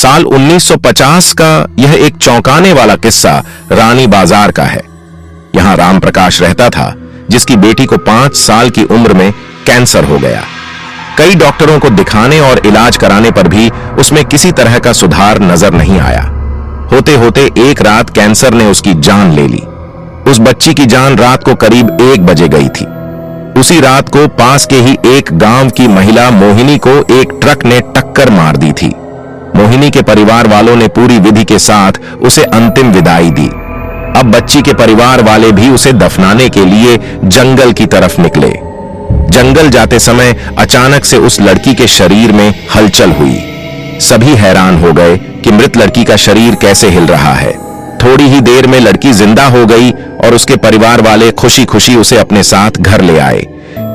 साल 1950 का यह एक चौंकाने वाला किस्सा रानी बाजार का है। यहां राम प्रकाश रहता था, जिसकी बेटी को 5 साल की उम्र में कैंसर हो गया। कई डॉक्टरों को दिखाने और इलाज कराने पर भी उसमें किसी तरह का सुधार नजर नहीं आया। होते होते एक रात कैंसर ने उसकी जान ले ली। उस बच्ची की जान रात को करीब 1 बजे गई थी। उसी रात को पास के ही एक गांव की महिला मोहिनी को एक ट्रक ने टक्कर मार दी थी। मोहिनी के परिवार वालों ने पूरी विधि के साथ उसे अंतिम विदाई दी। अब बच्ची के परिवार वाले भी उसे दफनाने के लिए जंगल की तरफ निकले। जंगल जाते समय अचानक से उस लड़की के शरीर में हलचल हुई। सभी हैरान हो गए कि मृत लड़की का शरीर कैसे हिल रहा है। थोड़ी ही देर में लड़की जिंदा हो गई और उसके परिवार वाले खुशी खुशी उसे अपने साथ घर ले आए।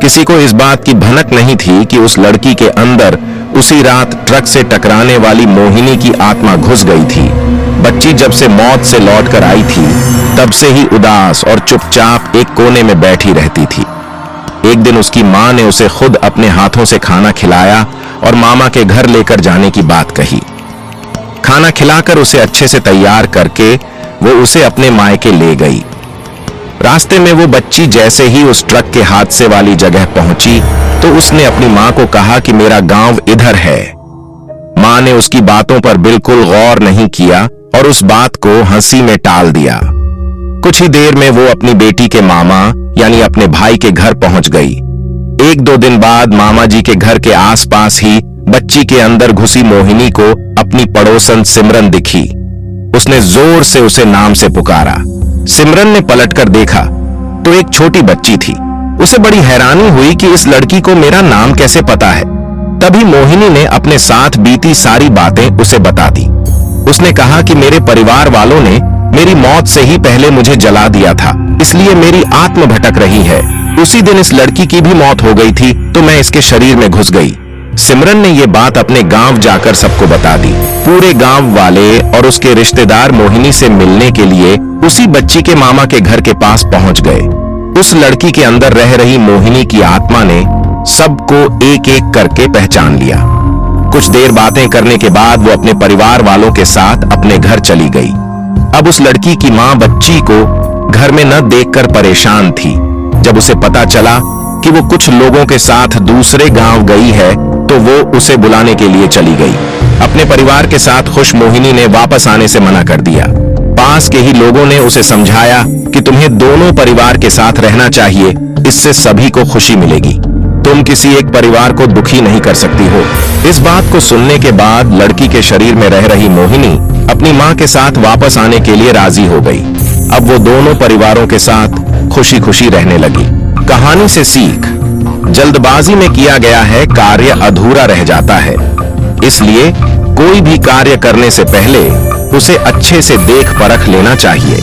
किसी को इस बात की भनक नहीं थी कि उस लड़की के अंदर उसी रात ट्रक से टकराने वाली मोहिनी की आत्मा घुस गई थी। बच्ची जब से मौत से लौटकर आई थी, तब से ही उदास और चुपचाप एक कोने में बैठी रहती थी। एक दिन उसकी मां ने उसे खुद अपने हाथों से खाना खिलाया और मामा के घर लेकर जाने की बात कही। खाना खिलाकर उसे अच्छे से तैयार करके वो उसे अपने मायके ले गई। रास्ते में वो बच्ची जैसे ही उस ट्रक के हादसे वाली जगह पहुंची तो उसने अपनी मां को कहा कि मेरा गांव इधर है। मां ने उसकी बातों पर बिल्कुल गौर नहीं किया और उस बात को हंसी में टाल दिया। कुछ ही देर में वो अपनी बेटी के मामा यानी अपने भाई के घर पहुंच गई। 1-2 दिन बाद मामा जी के घर के आसपास ही बच्ची के अंदर घुसी मोहिनी को अपनी पड़ोसन सिमरन दिखी। उसने जोर से उसे नाम से पुकारा। सिमरन ने पलटकर देखा तो एक छोटी बच्ची थी। उसे बड़ी हैरानी हुई कि इस लड़की को मेरा नाम कैसे पता है। तभी मोहिनी ने अपने साथ बीती सारी बातें उसे बता दी। उसने कहा कि मेरे परिवार वालों ने मेरी मौत से ही पहले मुझे जला दिया था, इसलिए मेरी आत्मा भटक रही है। उसी दिन इस लड़की की भी मौत हो गई थी तो मैं इसके शरीर में घुस गई। सिमरन ने यह बात अपने गांव जाकर सबको बता दी। पूरे गांव वाले और उसके रिश्तेदार मोहिनी से मिलने के लिए उसी बच्ची के मामा के घर के पास पहुंच गए। उस लड़की के अंदर रह रही मोहिनी की आत्मा ने सबको एक एक करके पहचान लिया। कुछ देर बातें करने के बाद वो अपने परिवार वालों के साथ अपने घर चली गई। अब उस लड़की की मां बच्ची को घर में न देखकर परेशान थी। जब उसे पता चला कि वो कुछ लोगों के साथ दूसरे गांव गई है तो वो उसे बुलाने के लिए चली गई। अपने परिवार के साथ खुश मोहिनी ने वापस आने से मना कर दिया। पास के ही लोगों ने उसे समझाया कि तुम्हें दोनों परिवार के साथ रहना चाहिए, इससे सभी को खुशी मिलेगी। तुम किसी एक परिवार को दुखी नहीं कर सकती हो। इस बात को सुनने के बाद लड़की के शरीर में रह रही मोहिनी अपनी मां के साथ वापस आने के लिए राजी हो गई। अब वो दोनों परिवारों के साथ खुशी खुशी रहने लगी। कहानी से सीख: जल्दबाजी में किया गया है कार्य अधूरा रह जाता है, इसलिए कोई भी कार्य करने से पहले उसे अच्छे से देख परख लेना चाहिए।